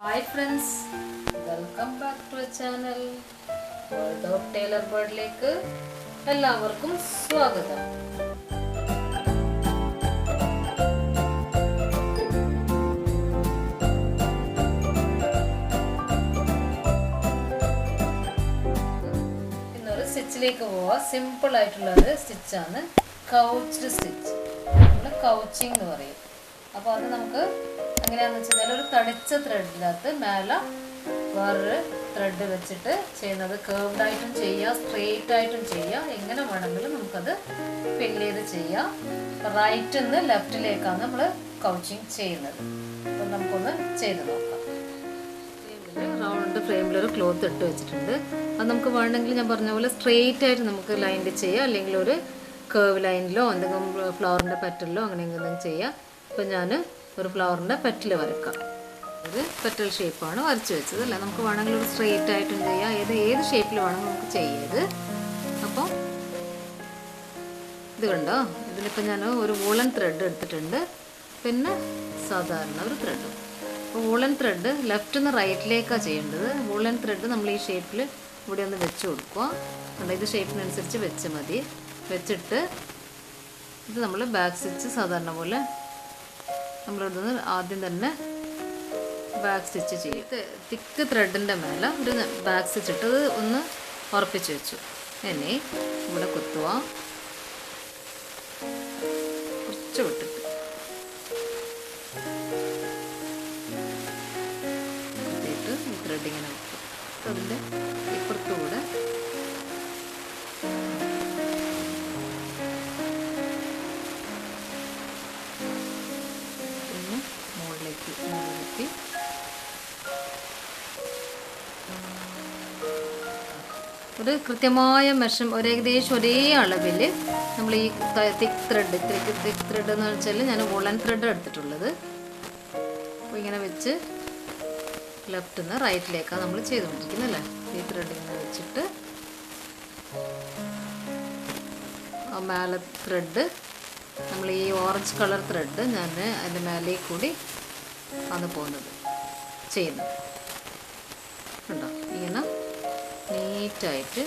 Hi friends, welcome back to our channel. World of Tailor Bird-ലേക്ക് എല്ലാവർക്കും സ്വാഗതം. ഇന്നൊരു സ്റ്റിച്ചിലേക്ക് പോവാം. സിമ്പിൾ ആയിട്ടുള്ള ഒരു സ്റ്റിച്ചാണ് കൗച്ച്ഡ് സ്റ്റിച്ച്. നമ്മൾ കൗച്ചിങ് എന്ന് പറയും. അപ്പോൾ അത് നമുക്ക് എങ്ങനെയാണെന്ന് വെച്ചാൽ ഒരു തടിച്ച ത്രെഡിനകത്ത് മേലെ വേറൊരു ത്രെഡ് വെച്ചിട്ട് ചെയ്യുന്നത്. കേർവ്ഡ് ആയിട്ടും ചെയ്യാം, സ്ട്രെയിറ്റ് ആയിട്ടും ചെയ്യാം, എങ്ങനെ വേണമെങ്കിലും നമുക്കത് ഫില്ല് ചെയ്ത് ചെയ്യാം. റൈറ്റിൽ നിന്ന് ലെഫ്റ്റിലേക്കാണ് നമ്മൾ കൗച്ചിങ് ചെയ്യുന്നത്. അപ്പം നമുക്കൊന്ന് ചെയ്ത് നോക്കാം. റൗണ്ട് ഫ്രെയിമിലൊരു ക്ലോത്ത് ഇട്ട് വെച്ചിട്ടുണ്ട്. അത് നമുക്ക് വേണമെങ്കിൽ ഞാൻ പറഞ്ഞ പോലെ സ്ട്രെയിറ്റ് ആയിട്ട് നമുക്ക് ലൈനിൽ ചെയ്യാം, അല്ലെങ്കിൽ ഒരു കേർവ് ലൈനിലോ എന്തെങ്കിലും ഫ്ലവറിൻ്റെ പെറ്റലിലോ അങ്ങനെ എന്തെങ്കിലും ചെയ്യാം. അപ്പം ഞാൻ ഒരു ഫ്ലവറിൻ്റെ പെറ്റൽ വരക്കാം. ഇത് പെറ്റൽ ഷേപ്പാണ് വരച്ച് വെച്ചത് അല്ലേ. നമുക്ക് വേണമെങ്കിൽ ഒരു സ്ട്രെയിറ്റ് ആയിട്ടും ചെയ്യാം, ഏത് ഷേപ്പിൽ വേണമെങ്കിൽ നമുക്ക് ചെയ്യത്. അപ്പോൾ ഇത് കണ്ടോ, ഇതിലിപ്പോൾ ഞാൻ ഒരു വൂളൻ ത്രെഡ് എടുത്തിട്ടുണ്ട്, പിന്നെ സാധാരണ ഒരു ത്രെഡും. അപ്പോൾ വൂളൻ ത്രെഡ് ലെഫ്റ്റിൽ നിന്ന് റൈറ്റിലേക്കാണ് ചെയ്യേണ്ടത്. വൂളൻ ത്രെഡ് നമ്മൾ ഈ ഷേപ്പിൽ ഇവിടെ ഒന്ന് വെച്ച് കൊടുക്കുക. കണ്ടോ, ഇത് ഷേപ്പിനനുസരിച്ച് വെച്ച് മതി. വെച്ചിട്ട് ഇത് നമ്മൾ ബാക്ക് സ്റ്റിച്ച് സാധാരണ പോലെ നമ്മളിവിടുന്ന് ആദ്യം തന്നെ ബാക്ക് സ്റ്റിച്ച് ചെയ്യും. തിക്ക് ത്രെഡിൻ്റെ മേലെ ഒരു ബാക്ക് സ്റ്റിച്ച് ഇട്ടത് ഒന്ന് ഉറപ്പിച്ച് വെച്ചു. ഇനി ഇവിടെ കുത്തുക, കുറച്ച് വിട്ടിട്ട് കുത്തിയിട്ട് ത്രെഡ് ഇങ്ങനെ വെക്കും. അതിൻ്റെ ഇപ്പുറത്തുകൂടെ ഒരു കൃത്യമായ ഏകദേശം ഒരേ അളവിൽ നമ്മൾ ഈ തിക്ക് ത്രെഡ് എന്ന് വെച്ചാൽ ഞാൻ വൂളൻ ത്രെഡ് എടുത്തിട്ടുള്ളത്. അപ്പോൾ ഇങ്ങനെ വെച്ച് ലെഫ്റ്റിൽ നിന്ന് റൈറ്റിലേക്കാണ് നമ്മൾ ചെയ്തുകൊണ്ടിരിക്കുന്നത് അല്ലേ. ഈ ത്രെഡ് ഇങ്ങനെ വെച്ചിട്ട് ആ മേലെ ത്രെഡ് നമ്മൾ ഈ ഓറഞ്ച് കളർ ത്രെഡ് ഞാൻ അതിൻ്റെ മേലെ കൂടി ആണ് പോകുന്നത് ചെയ്യുന്നത്. കണ്ടോ, ഇങ്ങനെ നീറ്റായിട്ട്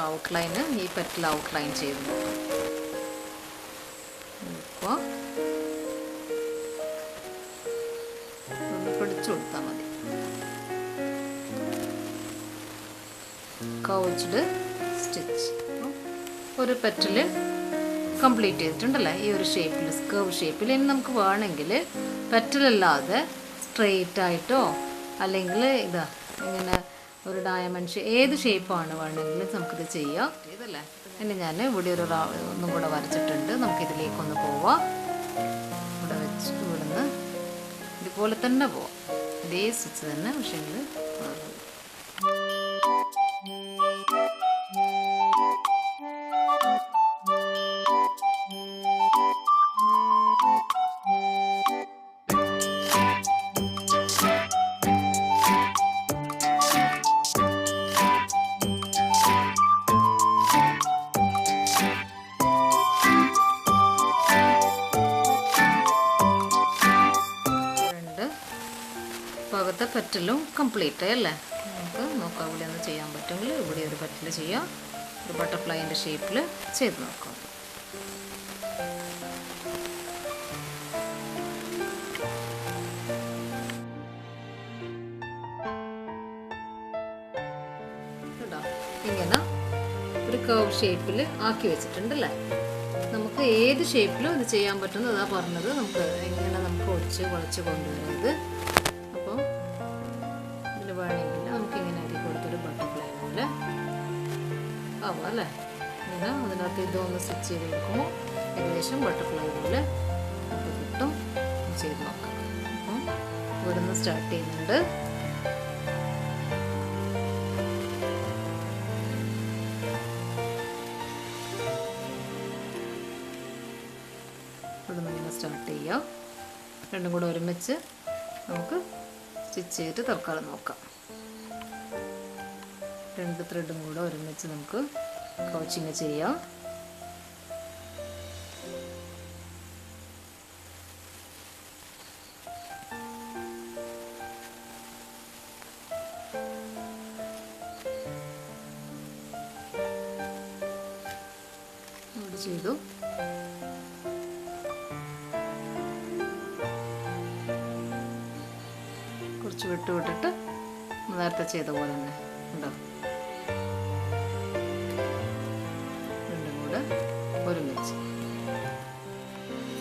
ഔട്ട്ലൈന് ഈ പെറ്റൽ ഔട്ട്ലൈൻ ചെയ്ത് നോക്കുക. ഒന്ന് പിടിച്ചു കൊടുത്താൽ മതി. കൗച്ച്ഡ് സ്റ്റിച്ച് ഒരു പെറ്റല് കംപ്ലീറ്റ് ചെയ്തിട്ടുണ്ടല്ലേ, ഈ ഒരു ഷേപ്പിൽ, കർവ് ഷേപ്പിൽ. ഇനി നമുക്ക് വേണമെങ്കിൽ പെറ്റലല്ലാതെ സ്ട്രെയിറ്റ് ആയിട്ടോ അല്ലെങ്കിൽ ഇതാ ഇങ്ങനെ ഒരു ഡയമണ്ട് ഏത് ഷേപ്പാണ് വേണമെങ്കിൽ നമുക്കിത് ചെയ്യാം. ഇതല്ലേ. ഇനി ഞാൻ ഇവിടെ ഒന്നും കൂടെ വരച്ചിട്ടുണ്ട്. നമുക്കിതിലേക്കൊന്ന് പോവാം. ഇവിടെ വെച്ച് ഇവിടുന്ന് ഇതുപോലെ തന്നെ പോവാം, ഇതേ സ്റ്റിച്ച് തന്നെ. പക്ഷേങ്കിൽ ഭാഗത്തെ പെറ്റലും കംപ്ലീറ്റ് അല്ലേ. നമുക്ക് നോക്കാം ഇവിടെ ഒന്ന് ചെയ്യാൻ പറ്റുമെങ്കിൽ ഇവിടെ ഒരു പെറ്റൽ ചെയ്യാം. ഒരു ബട്ടർഫ്ലൈൻ്റെ ഷേപ്പിൽ ചെയ്ത് നോക്കാം. ഇങ്ങനെ ഒരു കർവ് ഷേപ്പിൽ ആക്കി വെച്ചിട്ടുണ്ടല്ലേ. നമുക്ക് ഏത് ഷേപ്പിലും ഇത് ചെയ്യാൻ പറ്റുന്നത് അതാ പറഞ്ഞത്. നമുക്ക് എങ്ങനെ നമുക്ക് ഒടിച്ച് വളച്ച് കൊണ്ടുവരുന്നത്. അപ്പോൾ ഇതിന് വേണമെങ്കിൽ നമുക്കിങ്ങനെ അരി കൊടുത്തൊരു ബട്ടർഫ്ലൈ പോലെ ആവാം അല്ലേ. ഇങ്ങനെ അതിനകത്ത് ഇതൊന്ന് സ്റ്റിച്ച് ചെയ്ത് കൊടുക്കുമ്പോൾ ഏകദേശം ബട്ടർഫ്ലൈ പോലെ നമുക്ക് കിട്ടും. ചെയ്ത് നോക്കാം. അപ്പം ഇവിടെ നിന്ന് സ്റ്റാർട്ട് ചെയ്യുന്നുണ്ട്. ഇവിടെ നിന്ന് ഇങ്ങനെ സ്റ്റാർട്ട് ചെയ്യാം. രണ്ടും കൂടെ ഒരുമിച്ച് നമുക്ക് സ്റ്റിച്ച് ചെയ്തിട്ട് തൽക്കാലം നോക്കാം. രണ്ട് ത്രെഡും കൂടെ ഒരുമിച്ച് നമുക്ക് കൗച്ചിങ് ചെയ്യാം. ചെയ്തു. കുറച്ച് വിട്ടിട്ട് നേരത്തെ ചെയ്ത പോലെ തന്നെ ഉണ്ടോ, രണ്ടും കൂടെ ഒരുമിച്ച്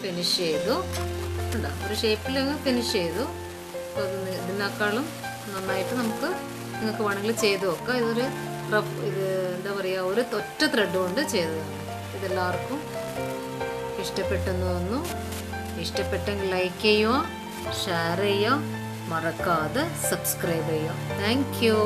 ഫിനിഷ് ചെയ്തു. ഉണ്ടോ, ഒരു ഷേപ്പിൽ ഫിനിഷ് ചെയ്തു. അപ്പോൾ ഇതിനേക്കാളും നന്നായിട്ട് നിങ്ങൾക്ക് വേണമെങ്കിൽ ചെയ്ത് നോക്കാം. ഇത് എന്താ പറയുക, ഒരു ഒറ്റ ത്രെഡ് കൊണ്ട് ചെയ്തതാണ്. ഇതെല്ലാവർക്കും ഇഷ്ടപ്പെട്ടെന്ന് തോന്നുന്നു. ഇഷ്ടപ്പെട്ടെങ്കിൽ ലൈക്ക് ചെയ്യുക, ഷെയർ ചെയ്യുക, മറക്കാതെ സബ്സ്ക്രൈബ് ചെയ്യുക. Thank you.